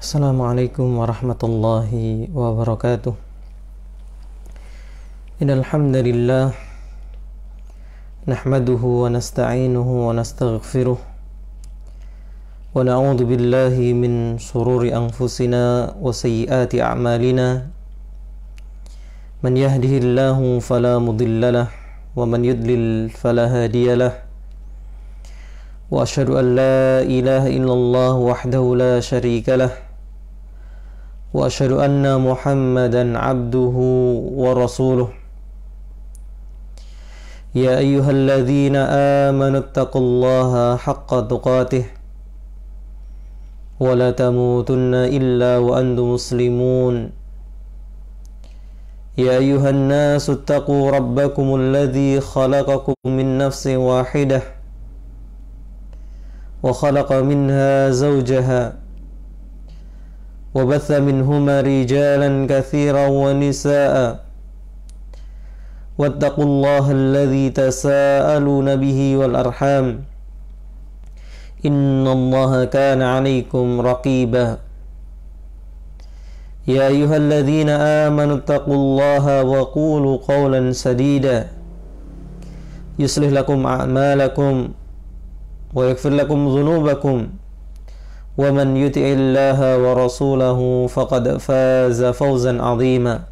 Assalamualaikum warahmatullahi wabarakatuh. Innal hamdalillah nahmaduhu wa nasta'inuhu wa nastaghfiruh wa na'udzu billahi min shururi anfusina wa sayyiati a'malina. Man yahdihillahu fala mudhillalah wa man yudlil fala hadiyalah. Wa asyhadu an la ilaha illallah wahdahu la syarika lah. Wa asyhadu anna Muhammadan abduhu wa rasuluh. Ya ayyuhalladzina amanu taqullaha haqqa tuqatih wa la tamutunna illa wa antum muslimun. Ya ayyuhan nasu taqu rabbakumul ladzi khalaqakum min nafsin wahidah wa khalaqa minha zawjaha وبث منهما رجالا كثيرا ونساء واتقوا الله الذي تساءلون به والأرحام إن الله كان عليكم رقيبا يا أيها الذين آمنوا اتقوا الله وقولوا قولا سديدا يصلح لكم أعمالكم ويغفر لكم ذنوبكم ومن يطع الله ورسوله فقد فاز فوزا عظيما.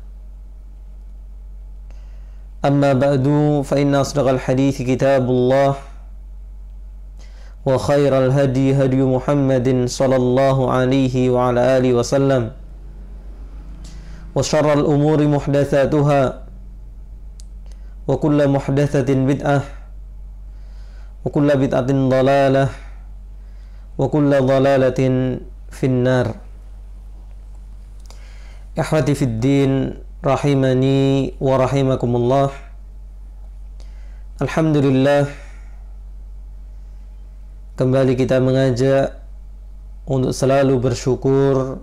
أما بعد فإن أصدق الحديث كتاب الله وخير الهدي هدي محمد صلى الله عليه وعلى آله وسلم وشر الأمور محدثاتها وكل محدثة بدعة وكل بدعة ضلالة wa kullu dhalalatin finnar. Ikhwati fid din rahimani wa rahimakumullah. Alhamdulillah, kembali kita mengajak untuk selalu bersyukur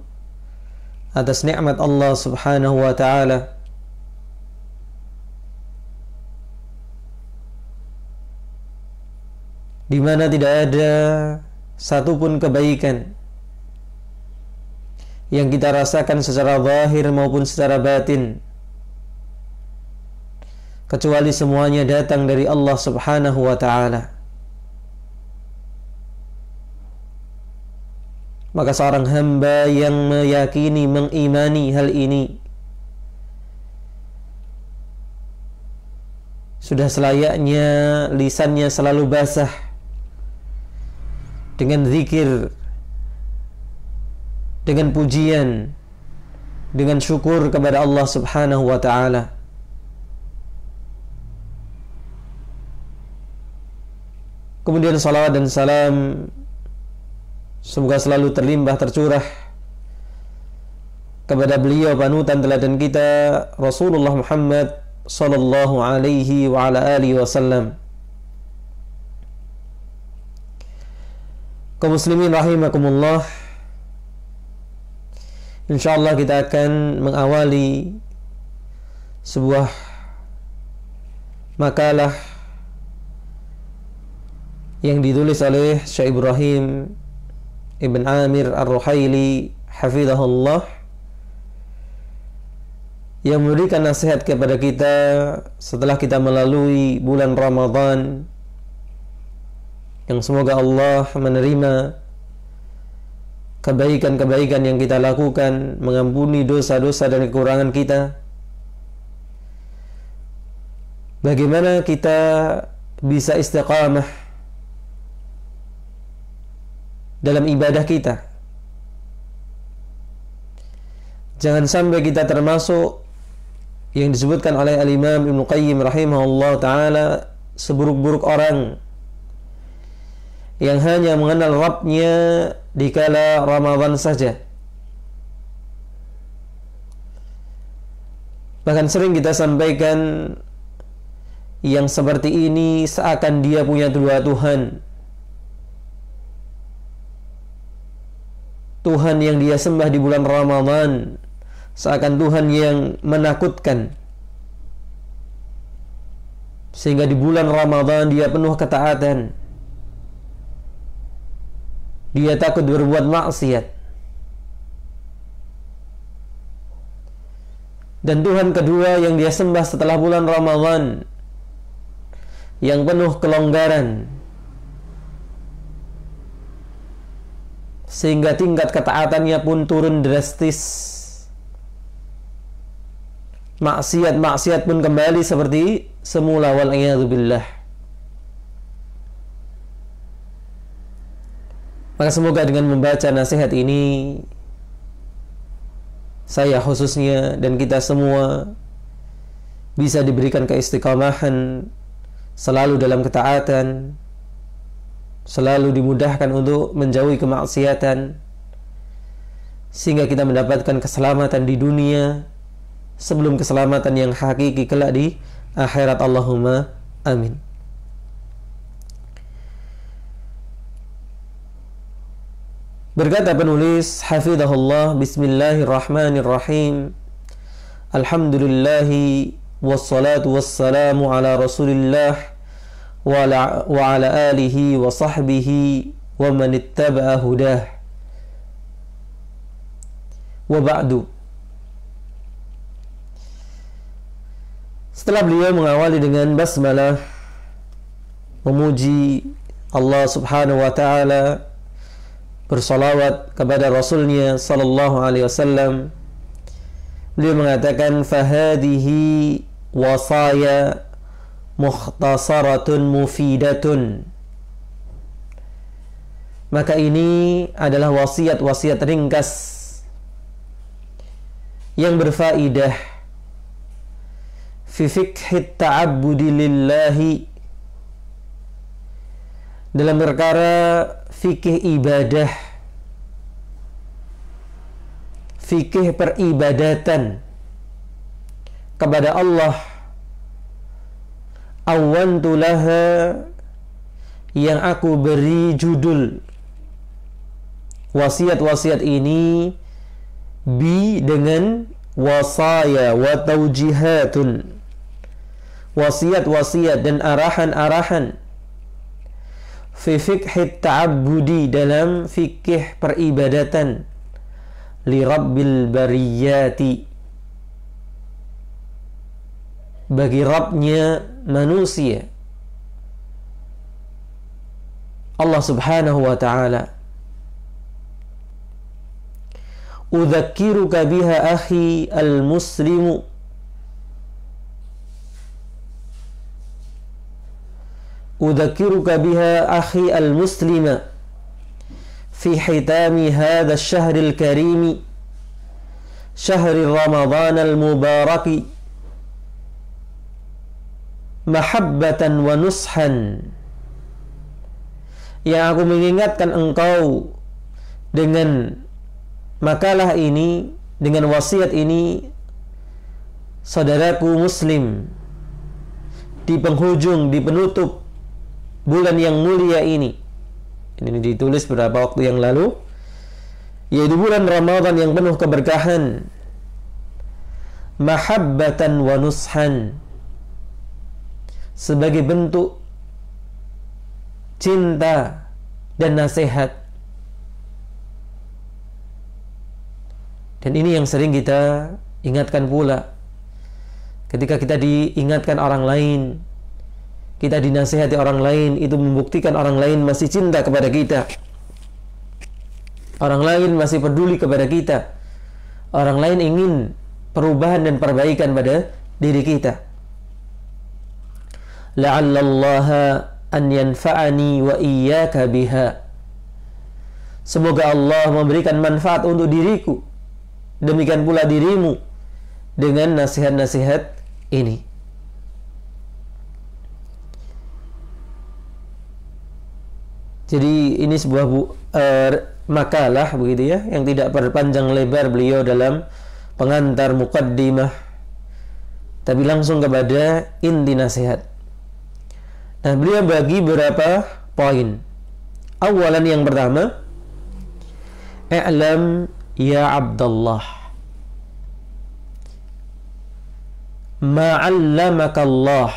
atas nikmat Allah Subhanahu wa taala. Di mana tidak ada satupun kebaikan yang kita rasakan secara zahir maupun secara batin kecuali semuanya datang dari Allah Subhanahu wa ta'ala. Maka seorang hamba yang meyakini, mengimani hal ini sudah selayaknya lisannya selalu basah dengan zikir, dengan pujian, dengan syukur kepada Allah Subhanahu wa ta'ala. Kemudian salawat dan salam semoga selalu terlimpah tercurah kepada beliau panutan teladan kita, Rasulullah Muhammad sallallahu alaihi wa ala alihi wasallam. Kaum muslimin rahimakumullah, insyaallah kita akan mengawali sebuah makalah yang ditulis oleh Syekh Ibrahim Ibn Amir Ar-Ruhaili hafizahullah, yang memberikan nasihat kepada kita setelah kita melalui bulan Ramadan, yang semoga Allah menerima kebaikan-kebaikan yang kita lakukan, mengampuni dosa-dosa dan kekurangan kita. Bagaimana kita bisa istiqamah dalam ibadah kita. Jangan sampai kita termasuk yang disebutkan oleh Al-Imam Ibnu Qayyim rahimahullah ta'ala seburuk-buruk orang yang hanya mengenal Rabbnya di kala Ramadan saja. Bahkan sering kita sampaikan, yang seperti ini seakan dia punya dua Tuhan. Tuhan yang dia sembah di bulan Ramadan seakan Tuhan yang menakutkan, sehingga di bulan Ramadan dia penuh ketaatan, dia takut berbuat maksiat. Dan Tuhan kedua yang dia sembah setelah bulan Ramadan, yang penuh kelonggaran, sehingga tingkat ketaatannya pun turun drastis. Maksiat-maksiat pun kembali seperti semula, wal'iyadzubillah. Maka semoga dengan membaca nasihat ini, saya khususnya dan kita semua bisa diberikan keistiqamahan selalu dalam ketaatan, selalu dimudahkan untuk menjauhi kemaksiatan, sehingga kita mendapatkan keselamatan di dunia sebelum keselamatan yang hakiki kelak di akhirat. Allahumma amin. Berkata penulis hafizahullah, bismillahirrahmanirrahim, alhamdulillahi wassalatu wassalamu ala rasulillah wa ala alihi wa sahbihi wa man ittaba'a hudah, wa ba'du. Setelah beliau mengawali dengan basmalah, memuji Allah subhanahu wa ta'ala, bersalawat kepada Rasulnya sallallahu alaihi wasallam, beliau mengatakan, fahadihi wasaya mukhtasaratun mufidatun. Maka ini adalah wasiat-wasiat ringkas yang berfaedah fi fiqhi ta'abbudi lillahi, dalam perkara fikih ibadah, fikih peribadatan kepada Allah. Awantu laha, yang aku beri judul wasiat-wasiat ini bi dengan wasaya wa taujihatun, wasiat-wasiat dan arahan-arahan, fi fiqhi ta'abbudi, dalam fikih peribadatan, li rabbil bariyati, bagi Rabbnya manusia, Allah subhanahu wa ta'ala. Udzakiruka biha akhi al-muslimu, udzakiruka biha akhi al-muslima fi hitami hadha ash-shahr al-karim, shahr Ramadan al-mubarak, mahabbatan wa nushan. Yang aku mengingatkan engkau dengan makalah ini, dengan wasiat ini, saudaraku muslim, di penghujung, di penutup bulan yang mulia ini. Ini ditulis beberapa waktu yang lalu, yaitu bulan Ramadan yang penuh keberkahan. Mahabbatan wa nushan, sebagai bentuk cinta dan nasihat. Dan ini yang sering kita ingatkan pula. Ketika kita diingatkan orang lain, kita dinasihati orang lain, itu membuktikan orang lain masih cinta kepada kita, orang lain masih peduli kepada kita, orang lain ingin perubahan dan perbaikan pada diri kita. La'allallaha an yanfa'ani wa iyyaka biha, semoga Allah memberikan manfaat untuk diriku, demikian pula dirimu, dengan nasihat-nasihat ini. Jadi ini sebuah makalah begitu ya, yang tidak berpanjang lebar beliau dalam pengantar muqaddimah, tapi langsung kepada inti nasihat. Nah, beliau bagi beberapa poin. Awalan, yang pertama, i'lam ya Abdullah ma'allamaka Allah.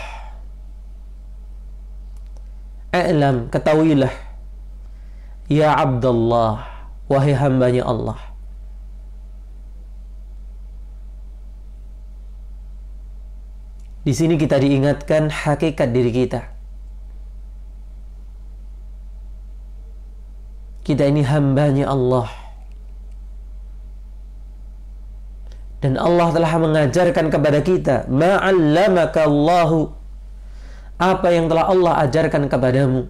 I'lam, ketahuilah, ya Abdullah, wahai hambanya Allah, Di sini kita diingatkan hakikat diri kita. Kita ini hambanya Allah. Dan Allah telah mengajarkan kepada kita, ma'allamaka Allahu, apa yang telah Allah ajarkan kepadamu.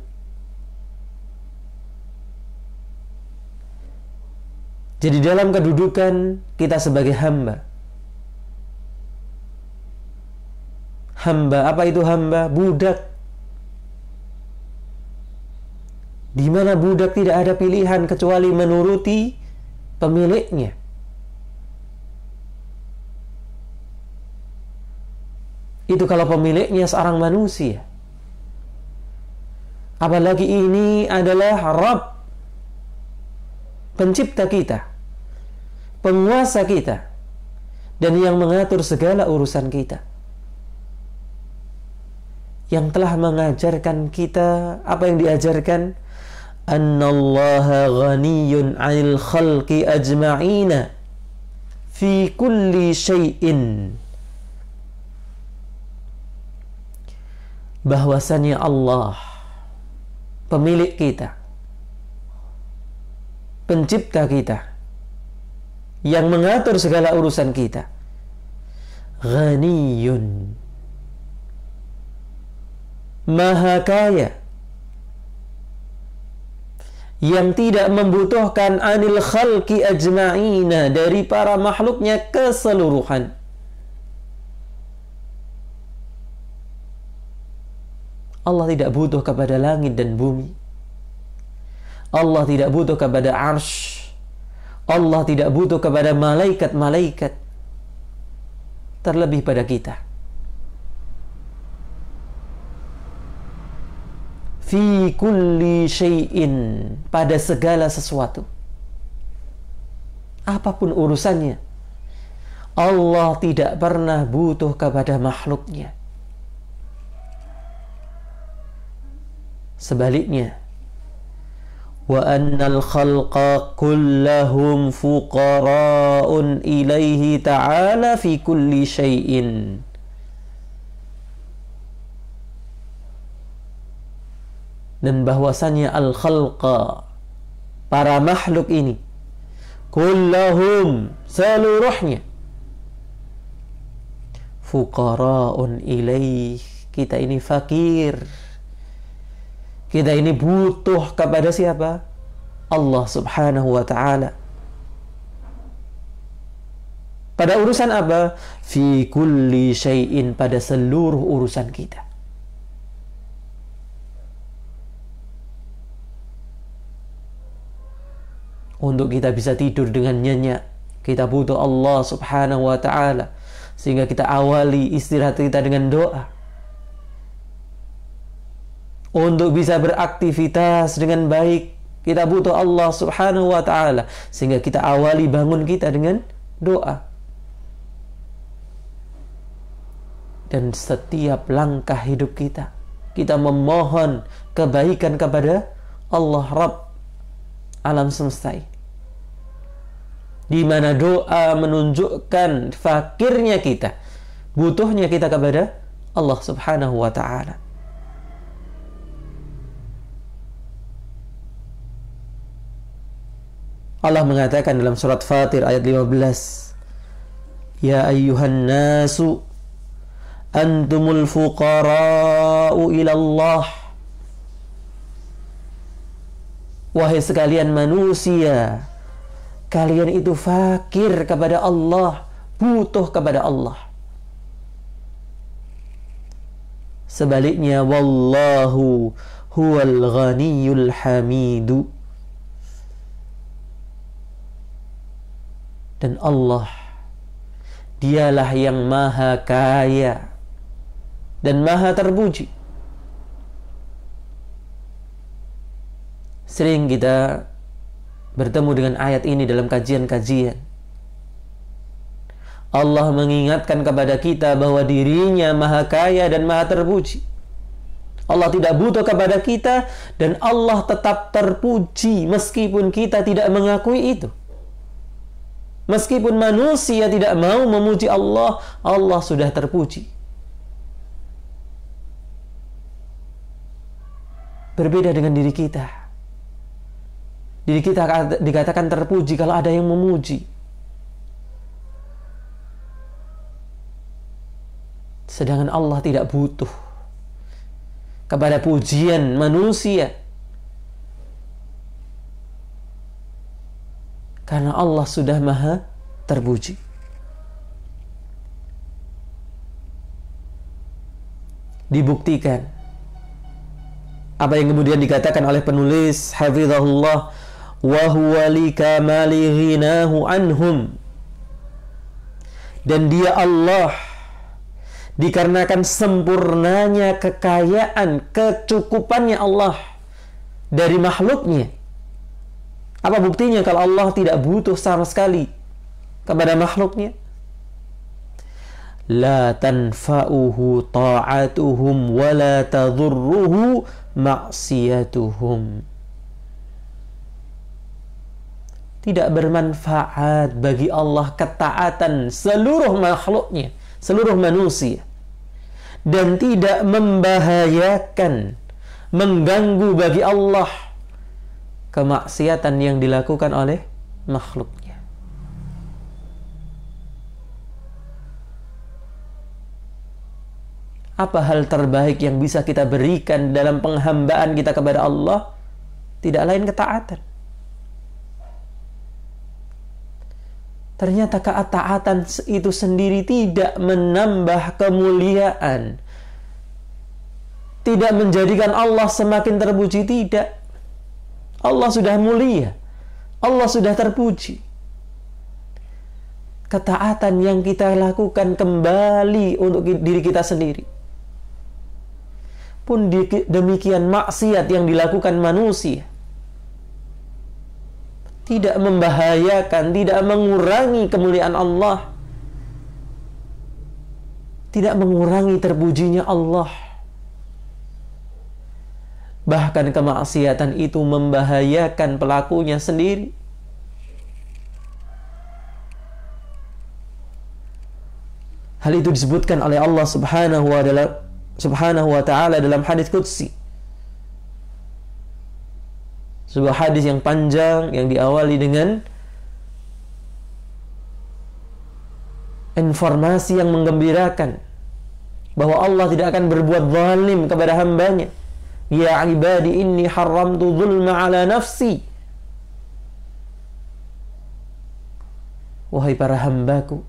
Jadi dalam kedudukan kita sebagai hamba. Hamba, apa itu hamba? Budak. Di mana budak tidak ada pilihan kecuali menuruti pemiliknya. Itu kalau pemiliknya seorang manusia. Apalagi ini adalah Rabb, pencipta kita, penguasa kita, dan yang mengatur segala urusan kita, yang telah mengajarkan kita apa yang diajarkan, annallaha ghaniyun 'anil khalqi ajma'ina fi kulli syai'in, bahwasannya Allah, pemilik kita, pencipta kita, yang mengatur segala urusan kita, ghaniyun, maha kaya, yang tidak membutuhkan anil khalqi ajma'ina, dari para makhluknya keseluruhan. Allah tidak butuh kepada langit dan bumi. Allah tidak butuh kepada arsy. Allah tidak butuh kepada malaikat-malaikat. Terlebih pada kita. Fi kulli syai'in, pada segala sesuatu. Apapun urusannya, Allah tidak pernah butuh kepada makhluknya. Sebaliknya, wa annal khalqa kullahum fuqara'un ilaihi ta'ala fi kulli syai'in. Dan bahwasannya al-khalqa, para makhluk ini, kullahum, seluruhnya, fuqara'un ilaihi, kita ini fakir. Kita ini butuh kepada siapa? Allah subhanahu wa ta'ala. Pada urusan apa? Fi kulli syai'in, pada seluruh urusan kita. Untuk kita bisa tidur dengan nyenyak, kita butuh Allah subhanahu wa ta'ala. Sehingga kita awali istirahat kita dengan doa. Untuk bisa beraktivitas dengan baik, kita butuh Allah subhanahu wa ta'ala. Sehingga kita awali bangun kita dengan doa. Dan setiap langkah hidup kita, kita memohon kebaikan kepada Allah Rabb alam semesta ini. Di mana doa menunjukkan fakirnya kita, butuhnya kita kepada Allah subhanahu wa ta'ala. Allah mengatakan dalam surat Fatir ayat 15, ya ayyuhan nasu antumul fuqara'u ilallah, wahai sekalian manusia, kalian itu fakir kepada Allah, butuh kepada Allah. Sebaliknya, wallahu huwal ghaniyul hamidu, dan Allah, dialah yang maha kaya dan maha terpuji. Sering kita bertemu dengan ayat ini dalam kajian-kajian. Allah mengingatkan kepada kita bahwa dirinya maha kaya dan maha terpuji. Allah tidak butuh kepada kita, dan Allah tetap terpuji meskipun kita tidak mengakui itu. Meskipun manusia tidak mau memuji Allah, Allah sudah terpuji. Berbeda dengan diri kita. Diri kita dikatakan terpuji kalau ada yang memuji. Sedangkan Allah tidak butuh kepada pujian manusia. Karena Allah sudah maha terpuji. Dibuktikan apa yang kemudian dikatakan oleh penulis hafizahullah, wa huwa likamali ghinahu anhum, dan dia Allah dikarenakan sempurnanya kekayaan, kecukupannya Allah dari makhluknya. Apa buktinya kalau Allah tidak butuh sama sekali kepada makhluknya? La tanfa'uhu ta'atuhum wa la tadurruhu ma'siyatuhum. Tidak bermanfaat bagi Allah ketaatan seluruh makhluknya, seluruh manusia, dan tidak membahayakan, mengganggu bagi Allah kemaksiatan yang dilakukan oleh makhluknya. Apa hal terbaik yang bisa kita berikan dalam penghambaan kita kepada Allah? Tidak lain ketaatan. Ternyata ketaatan itu sendiri tidak menambah kemuliaan, tidak menjadikan Allah semakin terpuji, tidak. Allah sudah mulia, Allah sudah terpuji. Ketaatan yang kita lakukan kembali untuk diri kita sendiri. Pun demikian maksiat yang dilakukan manusia tidak membahayakan, tidak mengurangi kemuliaan Allah, tidak mengurangi terpujinya Allah. Bahkan kemaksiatan itu membahayakan pelakunya sendiri. Hal itu disebutkan oleh Allah Subhanahu wa ta'ala dalam hadis qudsi. Sebuah hadis yang panjang yang diawali dengan informasi yang menggembirakan bahwa Allah tidak akan berbuat zalim kepada hambanya. Ya ibadi inni haramtu zulma ala nafsi. Wahai para hambaku,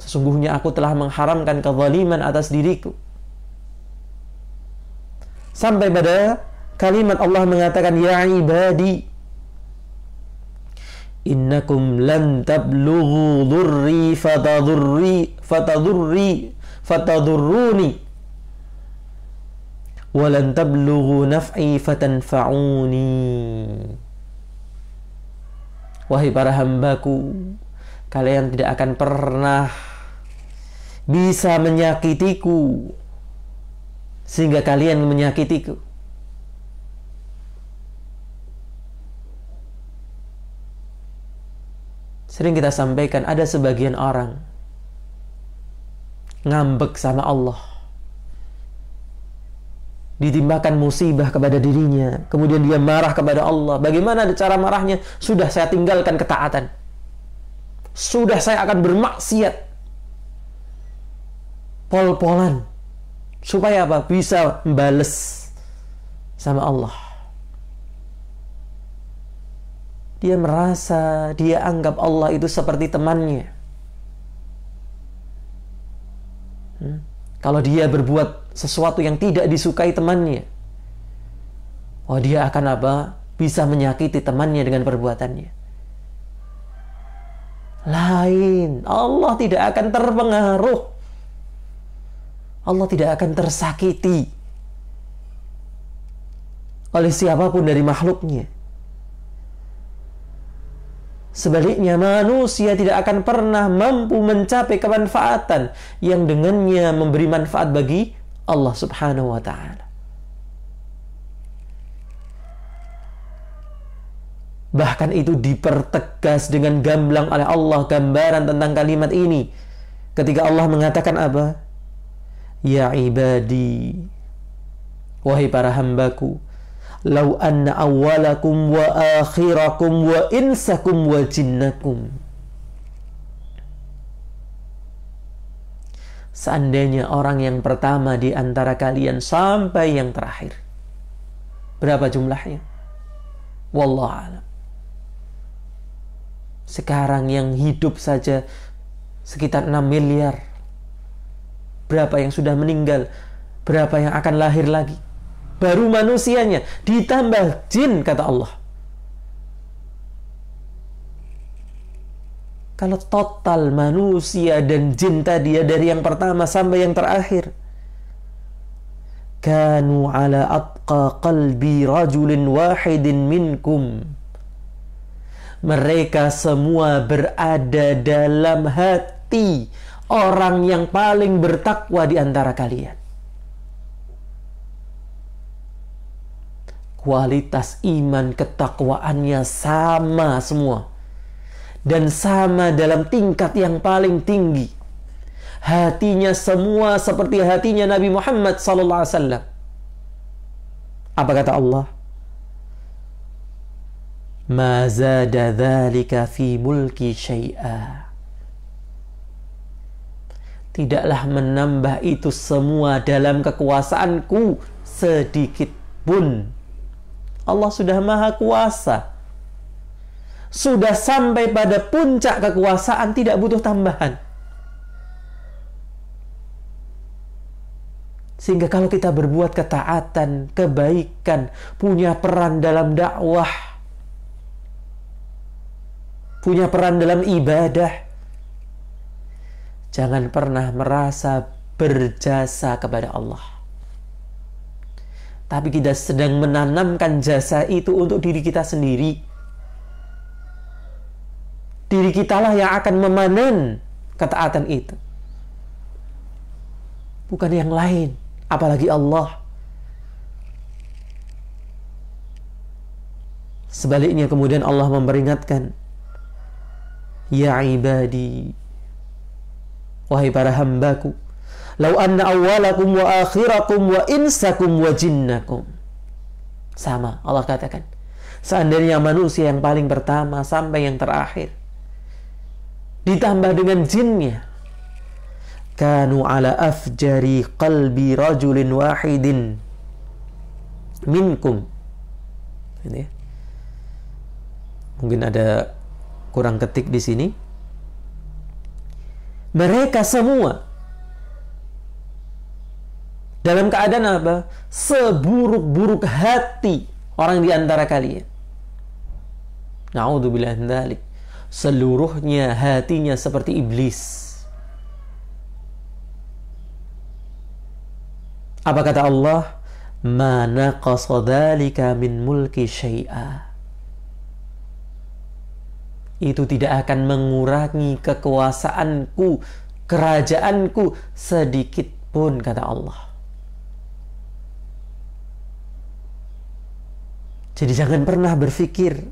sesungguhnya aku telah mengharamkan kezaliman atas diriku. Sampai pada kalimat Allah mengatakan, ya ibadi innakum lan tablughu dhurri fatadurruni walan tablughu naf'i fatanfa'uni. Wahai para hambaku, kalian tidak akan pernah bisa menyakitiku sehingga kalian menyakitiku. Sering kita sampaikan, ada sebagian orang ngambek sama Allah, ditimpakan musibah kepada dirinya, kemudian dia marah kepada Allah. Bagaimana cara marahnya? Sudah saya tinggalkan ketaatan, sudah saya akan bermaksiat pol-polan, supaya apa? Bisa membales sama Allah. Dia merasa, dia anggap Allah itu seperti temannya. Kalau dia berbuat sesuatu yang tidak disukai temannya, oh dia akan apa? Bisa menyakiti temannya dengan perbuatannya. Lain, Allah tidak akan terpengaruh, Allah tidak akan tersakiti oleh siapapun dari makhluknya. Sebaliknya, manusia tidak akan pernah mampu mencapai kemanfaatan yang dengannya memberi manfaat bagi Allah Subhanahu wa ta'ala. Bahkan itu dipertegas dengan gamblang oleh Allah, gambaran tentang kalimat ini ketika Allah mengatakan apa? Ya ibadi Wahai para hambaku, lau anna awwalakum wa akhirakum wa insakum wa jinnakum. Seandainya orang yang pertama di antara kalian sampai yang terakhir. Berapa jumlahnya? Wallahu a'lam. Sekarang yang hidup saja sekitar 6 miliar. Berapa yang sudah meninggal? Berapa yang akan lahir lagi? Baru manusianya, ditambah jin, kata Allah. Kalau total manusia dan jin tadi ya, dari yang pertama sampai yang terakhir, kanu ala atqa qalbi rajulin wahidin minkum. Mereka semua berada dalam hati orang yang paling bertakwa di antara kalian. Kualitas iman ketakwaannya sama semua. Dan sama dalam tingkat yang paling tinggi. Hatinya semua seperti hatinya Nabi Muhammad SAW. Apa kata Allah? Ma zada dzalika fi mulki syai'a. Tidaklah menambah itu semua dalam kekuasaanku sedikit pun. Allah sudah maha kuasa. Sudah sampai pada puncak kekuasaan, tidak butuh tambahan. Sehingga kalau kita berbuat ketaatan, kebaikan, punya peran dalam dakwah, punya peran dalam ibadah, jangan pernah merasa berjasa kepada Allah. Tapi kita sedang menanamkan jasa itu untuk diri kita sendiri. Diri kitalah yang akan memanen ketaatan itu. Bukan yang lain. Apalagi Allah. Sebaliknya kemudian Allah memperingatkan. Ya ibadi. Wahai para hambaku. Lau anna awwalakum wa akhirakum wa insakum wa jinnakum. Sama Allah katakan. Seandainya manusia yang paling pertama sampai yang terakhir, ditambah dengan jinnya, kanu ala afjari qalbi rajulin wahidin minkum. Ini ya. Mungkin ada kurang ketik di sini. Mereka semua dalam keadaan apa? Seburuk-buruk hati orang di antara kalian. Na'udzubillah min dzalik. Seluruhnya hatinya seperti iblis. Apa kata Allah? Ma naqasa dzalika min mulki syai'a. Itu tidak akan mengurangi kekuasaanku, kerajaanku sedikit pun, kata Allah. Jadi jangan pernah berpikir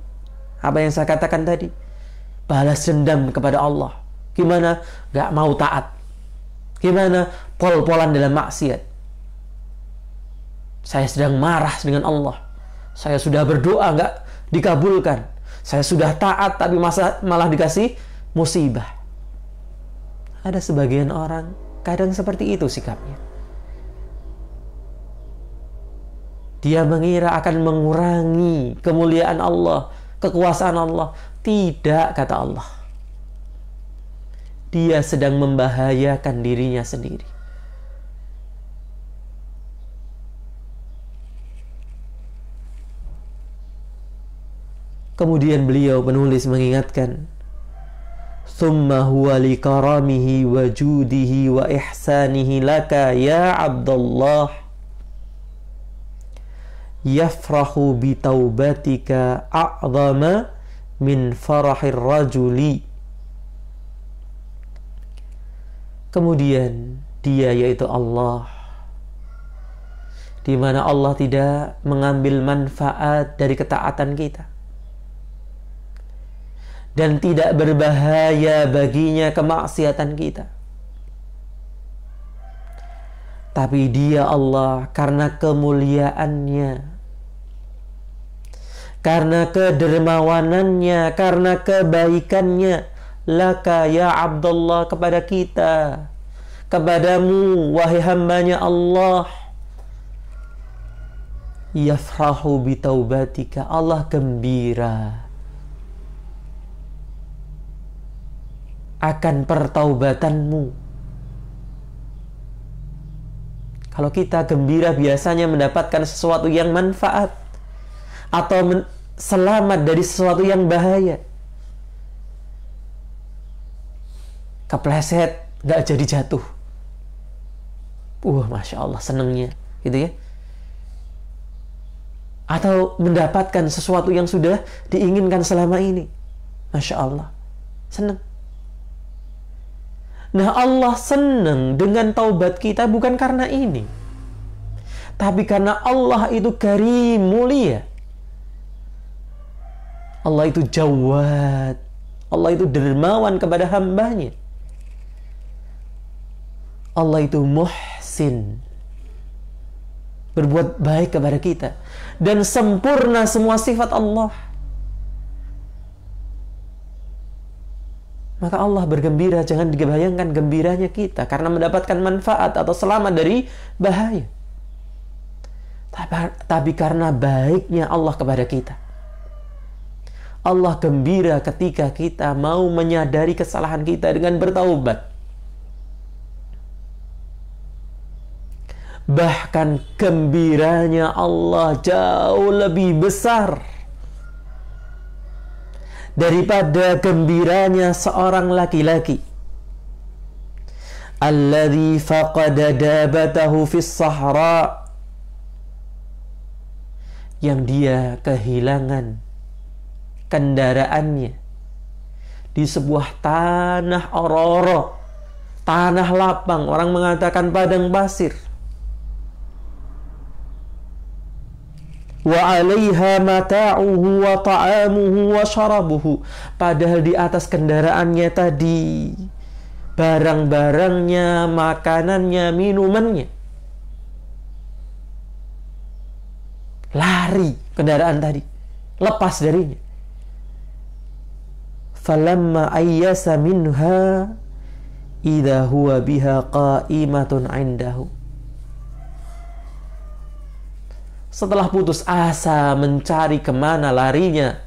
apa yang saya katakan tadi, balas dendam kepada Allah. Gimana? Gak mau taat. Gimana? Pol-polan dalam maksiat. Saya sedang marah dengan Allah. Saya sudah berdoa gak dikabulkan. Saya sudah taat tapi malah dikasih musibah. Ada sebagian orang kadang seperti itu sikapnya. Dia mengira akan mengurangi kemuliaan Allah, kekuasaan Allah. Tidak, kata Allah. Dia sedang membahayakan dirinya sendiri. Kemudian beliau penulis mengingatkan, "Tsumma huwa li karamihi wa judihi wa ihsanihi laka ya Abdullah yafrahu bi taubatika a'zama min farahir rajuli." Kemudian dia, yaitu Allah, di mana Allah tidak mengambil manfaat dari ketaatan kita dan tidak berbahaya baginya kemaksiatan kita. Tapi Dia Allah karena kemuliaannya, karena kedermawanannya, karena kebaikannya, laka ya Abdullah, kepada kita, kepadamu wahai hambanya Allah, yafrahu bitaubatika, Allah gembira akan pertaubatanmu. Kalau kita gembira biasanya mendapatkan sesuatu yang manfaat atau selamat dari sesuatu yang bahaya. Kepleset, nggak jadi jatuh. Masya Allah, senengnya, gitu ya. Atau mendapatkan sesuatu yang sudah diinginkan selama ini. Masya Allah, seneng. Nah, Allah senang dengan taubat kita bukan karena ini, tapi karena Allah itu karim, mulia. Allah itu jawad, Allah itu dermawan kepada hambanya. Allah itu muhsin, berbuat baik kepada kita, dan sempurna semua sifat Allah. Maka Allah bergembira, jangan dibayangkan gembiranya kita karena mendapatkan manfaat atau selamat dari bahaya. Tapi karena baiknya Allah kepada kita. Allah gembira ketika kita mau menyadari kesalahan kita dengan bertaubat. Bahkan gembiranya Allah jauh lebih besar daripada gembiranya seorang laki-laki alladzi faqada dabatahu fis sahra, yang dia kehilangan kendaraannya di sebuah tanah ororo, tanah lapang, orang mengatakan padang pasir. Wa 'alaiha mata'uhu wa ta'amuhu wa syarabuhu, padahal di atas kendaraannya tadi barang-barangnya, makanannya, minumannya. Lari kendaraan tadi, lepas darinya. Falamma ayyasa minha idza huwa biha qa'imatun 'indahu. Setelah putus asa mencari kemana larinya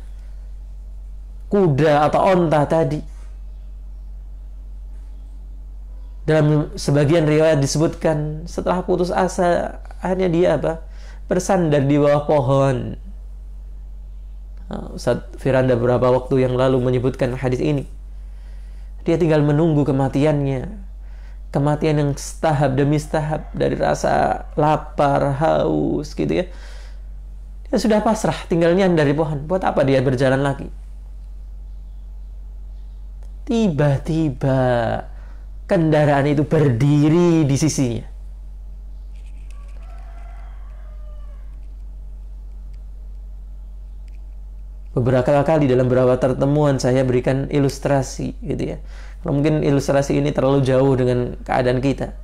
kuda atau onta tadi, dalam sebagian riwayat disebutkan setelah putus asa akhirnya dia bersandar di bawah pohon. Ustaz Firanda beberapa waktu yang lalu menyebutkan hadis ini. Dia tinggal menunggu kematiannya. Kematian yang setahap demi setahap, dari rasa lapar, haus, gitu ya. Dia sudah pasrah, tinggal nyandar di pohon. Buat apa dia berjalan lagi? Tiba-tiba kendaraan itu berdiri di sisinya. Beberapa kali dalam beberapa pertemuan saya berikan ilustrasi, gitu ya. Mungkin ilustrasi ini terlalu jauh dengan keadaan kita.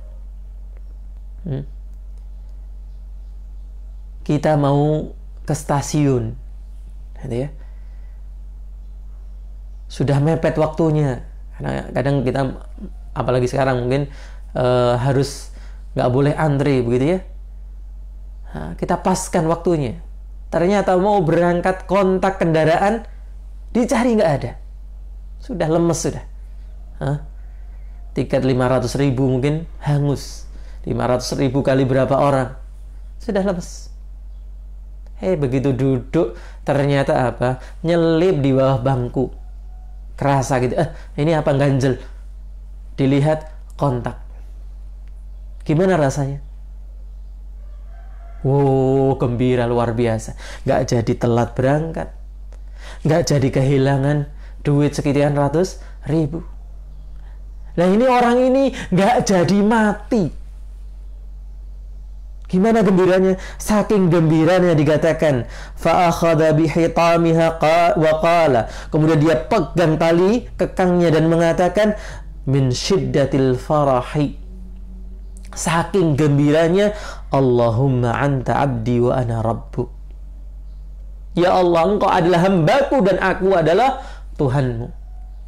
Kita mau ke stasiun, gitu ya. Sudah mepet waktunya. Karena kadang kita, apalagi sekarang mungkin harus nggak boleh antri, begitu ya. Nah, kita paskan waktunya. Ternyata mau berangkat, kontak kendaraan dicari nggak ada. Sudah lemes sudah. Tiket 500.000 mungkin hangus. 500.000 kali berapa orang, sudah lemes. Begitu duduk ternyata nyelip di bawah bangku, kerasa gitu, ini apa, ganjel. Dilihat kontak, gimana rasanya? Gembira luar biasa. Gak jadi telat berangkat, gak jadi kehilangan duit sekian ratus ribu. Nah, ini orang ini gak jadi mati. Gimana gembiranya? Saking gembiranya dikatakan fa akhadha bihitamiha wa qala, kemudian dia pegang tali kekangnya dan mengatakan min syiddatil farahi, Saking gembiranya, Allahumma anta abdi wa ana rabbuk. Ya Allah, engkau adalah hambaku dan aku adalah Tuhanmu.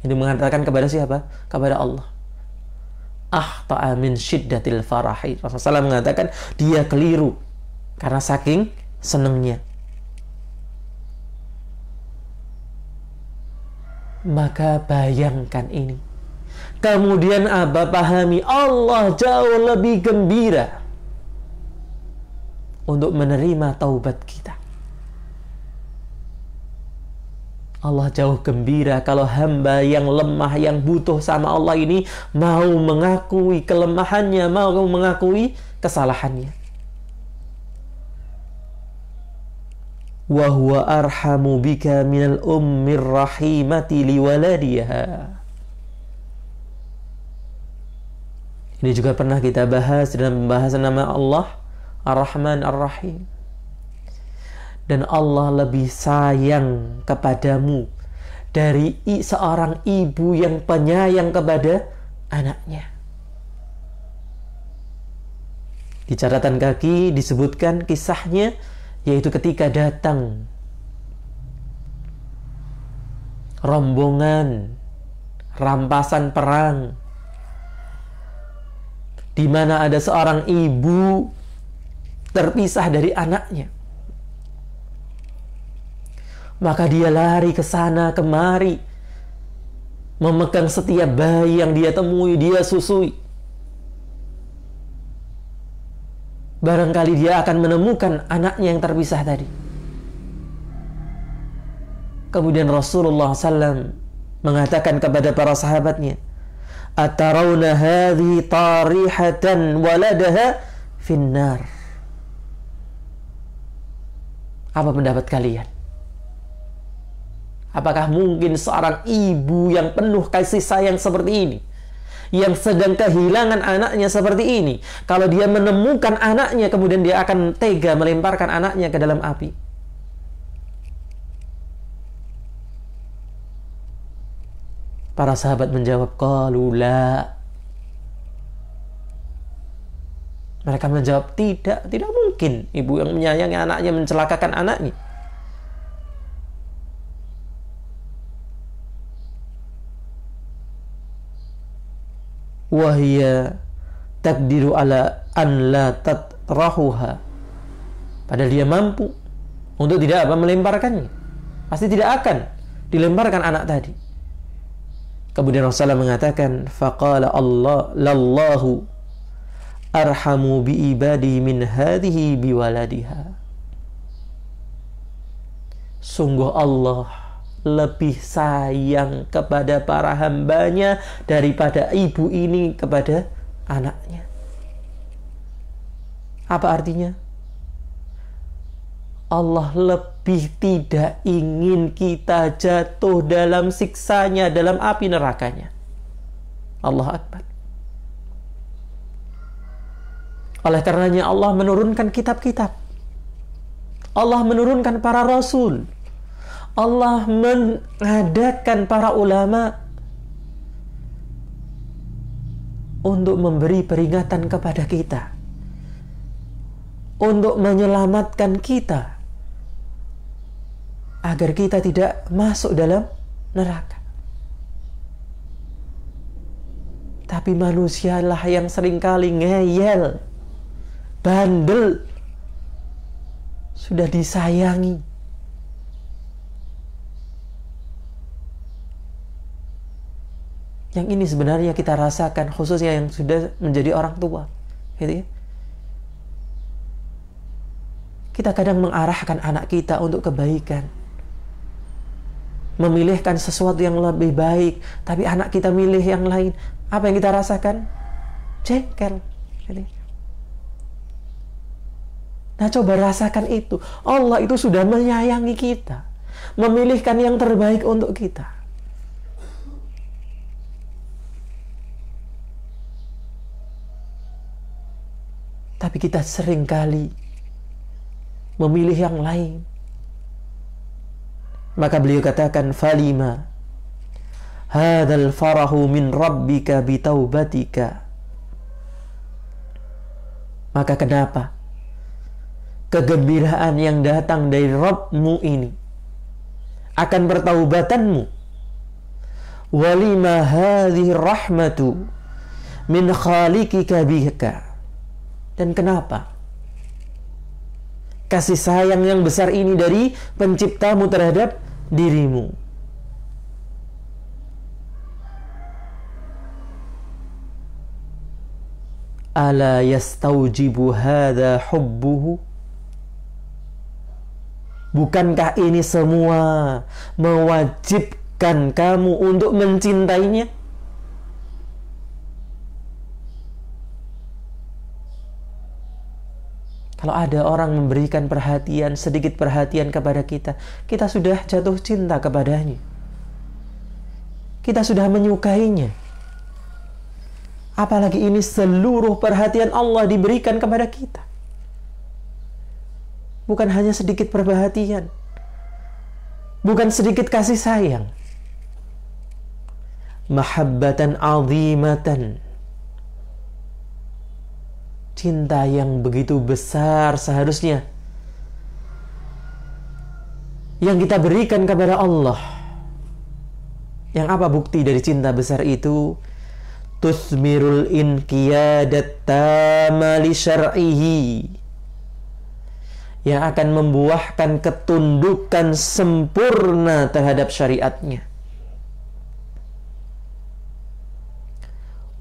Ini mengatakan kepada siapa? Kepada Allah. Ahta'a min syiddatil farahi. Rasulullah SAW mengatakan dia keliru karena saking senangnya. Maka bayangkan ini. Kemudian Aba pahami Allah jauh lebih gembira untuk menerima taubat kita. Allah jauh gembira kalau hamba yang lemah, yang butuh sama Allah ini mau mengakui kelemahannya, mau mengakui kesalahannya. Wa huwa arhamu bika minal ummir rahimati liwaladiha. Ini juga pernah kita bahas dalam pembahasan nama Allah Ar-Rahman Ar-Rahim. Dan Allah lebih sayang kepadamu dari seorang ibu yang penyayang kepada anaknya. Di catatan kaki disebutkan kisahnya, yaitu ketika datang rombongan rampasan perang, di mana ada seorang ibu terpisah dari anaknya. Maka dia lari ke sana kemari, memegang setiap bayi yang dia temui, dia susui. Barangkali dia akan menemukan anaknya yang terpisah tadi. Kemudian Rasulullah SAW mengatakan kepada para sahabatnya, Atarawna hadhi tarihatan waladaha finnar. Apa pendapat kalian? Apakah mungkin seorang ibu yang penuh kasih sayang seperti ini, yang sedang kehilangan anaknya seperti ini, kalau dia menemukan anaknya kemudian dia akan tega melemparkan anaknya ke dalam api? Para sahabat menjawab, qalu la. Mereka menjawab, tidak mungkin ibu yang menyayangi anaknya mencelakakan anaknya. Wahia takdiru ala an la tatrahuha. Padahal dia mampu untuk tidak melemparkannya. Pasti tidak akan dilemparkan anak tadi. Kemudian Rasulullah mengatakan, faqala Allah lallahu arhamu bi ibadi min hadhihi biwaladiha. Sungguh Allah lebih sayang kepada para hambanya daripada ibu ini kepada anaknya. Apa artinya? Allah lebih tidak ingin kita jatuh dalam siksanya, dalam api nerakanya. Allah Akbar. Oleh karenanya Allah menurunkan kitab-kitab. Allah menurunkan para rasul. Allah mengadakan para ulama untuk memberi peringatan kepada kita, untuk menyelamatkan kita agar kita tidak masuk dalam neraka. Tapi manusialah yang seringkali ngeyel, bandel, sudah disayangi, yang ini sebenarnya kita rasakan, khususnya yang sudah menjadi orang tua, gitu ya. Kita kadang mengarahkan anak kita untuk kebaikan, memilihkan sesuatu yang lebih baik, tapi anak kita milih yang lain. Apa yang kita rasakan? Jengkel, gitu. Nah, coba rasakan itu. Allah itu sudah menyayangi kita, memilihkan yang terbaik untuk kita. Tapi kita seringkali memilih yang lain. Maka beliau katakan, falima hadzal farahu min rabbika bitaubatika. Maka kenapa kegembiraan yang datang dari Rabbmu ini akan pertaubatanmu? Walima hadhihi rahmatu min khaliqika bika. Dan kenapa kasih sayang yang besar ini dari penciptamu terhadap dirimu? Ala yastaujibu hadha hubbuhu. Bukankah ini semua mewajibkan kamu untuk mencintainya? Kalau ada orang memberikan perhatian, sedikit perhatian kepada kita, kita sudah jatuh cinta kepadanya. Kita sudah menyukainya. Apalagi ini seluruh perhatian Allah diberikan kepada kita. Bukan hanya sedikit perhatian, bukan sedikit kasih sayang. Mahabbatan azimatan. Cinta yang begitu besar seharusnya yang kita berikan kepada Allah. Yang apa bukti dari cinta besar itu? Tusmirul inqiyadat tama li syar'ihi, yang akan membuahkan ketundukan sempurna terhadap syariatnya.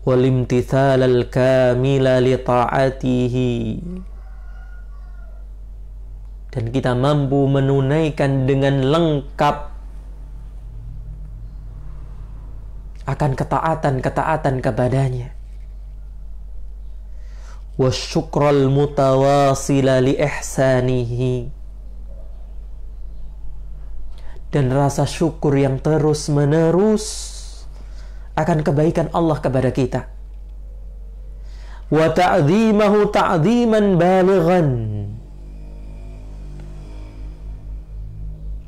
Wal imtithalal kamila li ta'atihi, dan kita mampu menunaikan dengan lengkap akan ketaatan kepadanya. Wa syukral mutawasila li ihsanihi, dan rasa syukur yang terus menerus akan kebaikan Allah kepada kita. Wa ta'zimahu ta'ziman balighan,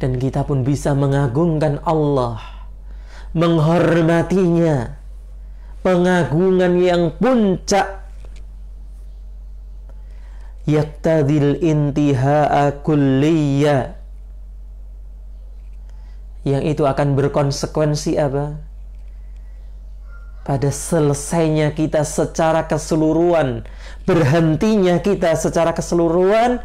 dan kita pun bisa mengagungkan Allah, menghormatinya pengagungan yang puncak. Yaqtadil intihaa kulliyya, yang itu akan berkonsekuensi apa? Pada selesainya kita secara keseluruhan, berhentinya kita secara keseluruhan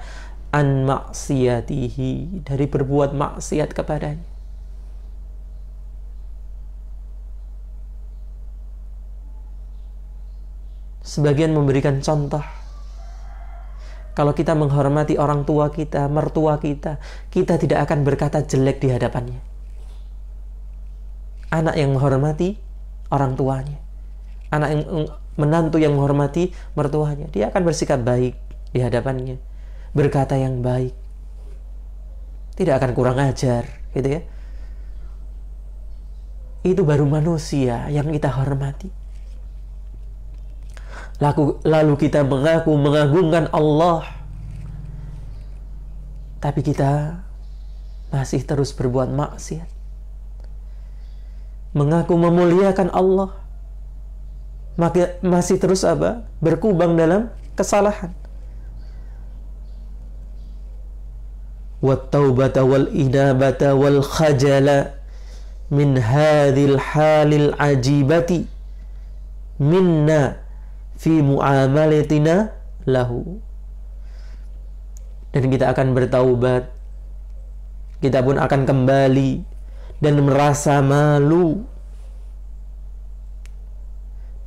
an maksiyatihi, dari berbuat maksiat kepadanya. Sebagian memberikan contoh, kalau kita menghormati orang tua kita, mertua kita, kita tidak akan berkata jelek di hadapannya. Anak yang menghormati orang tuanya, menantu yang menghormati mertuanya, dia akan bersikap baik di hadapannya, berkata yang baik, tidak akan kurang ajar, gitu ya. Itu baru manusia yang kita hormati. Lalu kita mengaku mengagungkan Allah, tapi kita masih terus berbuat maksiat. Mengaku memuliakan Allah, maka masih terus apa? Berkubang dalam kesalahan. Wat taubata wal inabata wal khajala min hadhil halil ajibati minna fi muamalatina lahu. Dan kita akan bertaubat, kita pun akan kembali dan merasa malu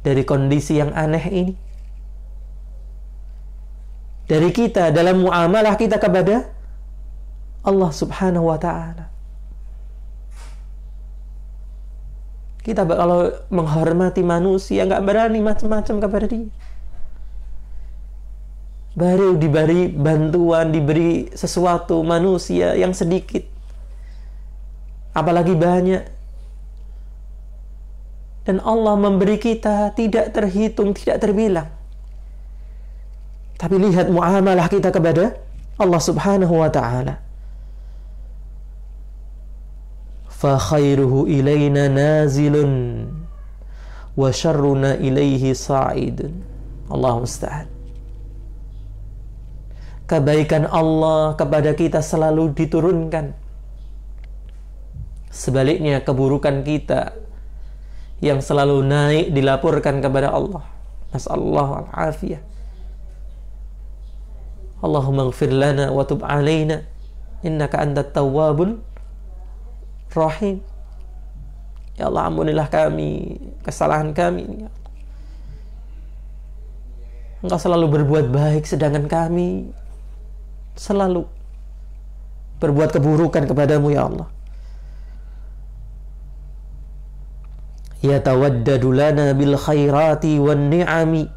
dari kondisi yang aneh ini, dari kita dalam muamalah kita kepada Allah subhanahu wa ta'ala. Kita kalau menghormati manusia nggak berani macam-macam kepada dia. Baru diberi bantuan, diberi sesuatu manusia yang sedikit, apalagi banyak. Dan Allah memberi kita tidak terhitung, tidak terbilang. Tapi lihat muamalah kita kepada Allah subhanahu wa ta'ala. Fa khairuhu ilayna nazilun wa syarruna ilayhi sa'idun. Allahu musta'an. kebaikan Allah kepada kita selalu diturunkan. Sebaliknya keburukan kita yang selalu naik dilaporkan kepada Allah. Nasallahu al-afiyah. Allahumma ighfir lana wa tub alaina innaka antat tawwabul rahim. Ya Allah, ampunilah kami kesalahan kami. Engkau selalu berbuat baik, sedangkan kami selalu berbuat keburukan kepadamu, ya Allah. Ya tawaddadu lana bil khairati wan ni'ami.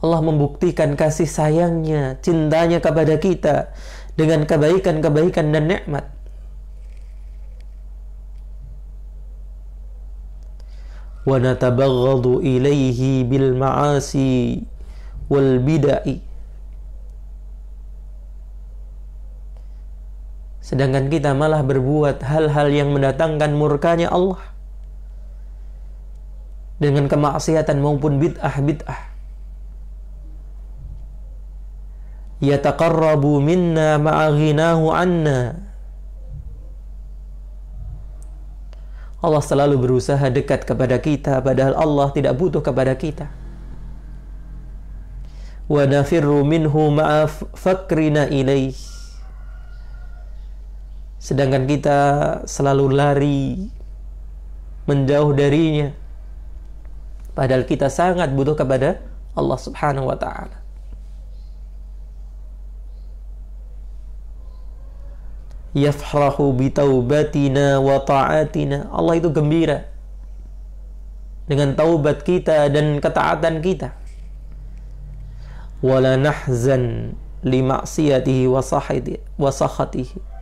Allah membuktikan kasih sayangnya, cintanya kepada kita dengan kebaikan-kebaikan dan nikmat. Wa natabaghadu ilaihi bil ma'asi wal bid'ah. Sedangkan kita malah berbuat hal-hal yang mendatangkan murkanya Allah dengan kemaksiatan maupun bid'ah. Yataqarrabu minna ma'a ghinahu anna. Allah selalu berusaha dekat kepada kita, padahal Allah tidak butuh kepada kita. Wa nafirru minhu ma'a fakrina ilaih. Sedangkan kita selalu lari menjauh darinya, padahal kita sangat butuh kepada Allah Subhanahu wa ta'ala. Yafrahu bitaubatina wa ta'atina. Allah itu gembira dengan taubat kita dan ketaatan kita. Wala nahzan li ma'siyatihi wa sakhatihi.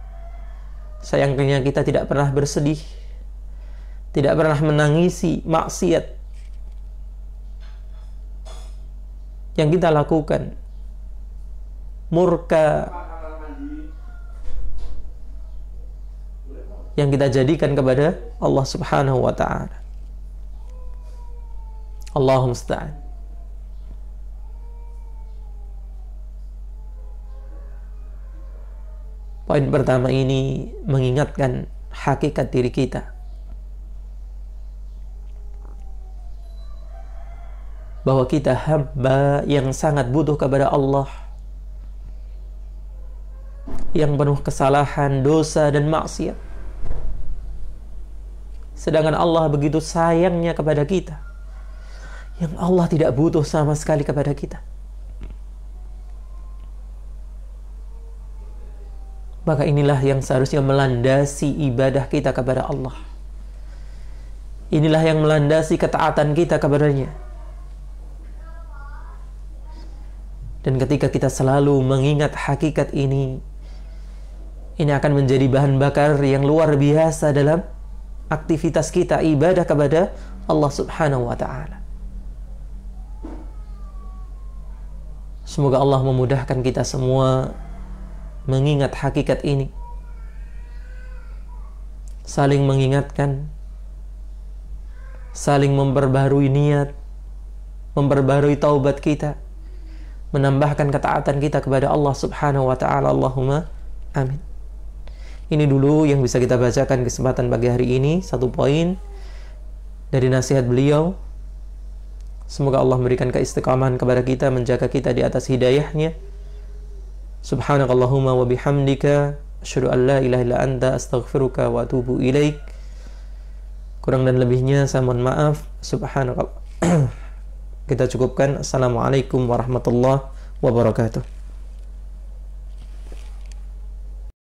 Sayangnya kita tidak pernah bersedih, tidak pernah menangisi maksiat yang kita lakukan, murka yang kita jadikan kepada Allah Subhanahu wa ta'ala. Allahumma musta'an. Poin pertama ini mengingatkan hakikat diri kita, bahwa kita hamba yang sangat butuh kepada Allah, yang penuh kesalahan, dosa dan maksiat. Sedangkan Allah begitu sayangnya kepada kita, yang Allah tidak butuh sama sekali kepada kita. Maka inilah yang seharusnya melandasi ibadah kita kepada Allah. Inilah yang melandasi ketaatan kita kepadanya. Dan ketika kita selalu mengingat hakikat ini akan menjadi bahan bakar yang luar biasa dalam aktivitas kita ibadah kepada Allah Subhanahu wa ta'ala. Semoga Allah memudahkan kita semua mengingat hakikat ini, saling mengingatkan, saling memperbarui niat, memperbarui taubat kita, menambahkan ketaatan kita kepada Allah Subhanahu wa ta'ala. Allahumma amin. Ini dulu yang bisa kita bacakan kesempatan pagi hari ini, satu poin dari nasihat beliau. Semoga Allah memberikan keistiqamahan kepada kita, menjaga kita di atas hidayahnya. Subhanakallahumma wa bihamdika asyhadu an la ilaha illa anta astaghfiruka wa atubu ilaik. Kurang dan lebihnya saya mohon maaf. Subhanakallah. Kita cukupkan. Assalamualaikum warahmatullahi wabarakatuh.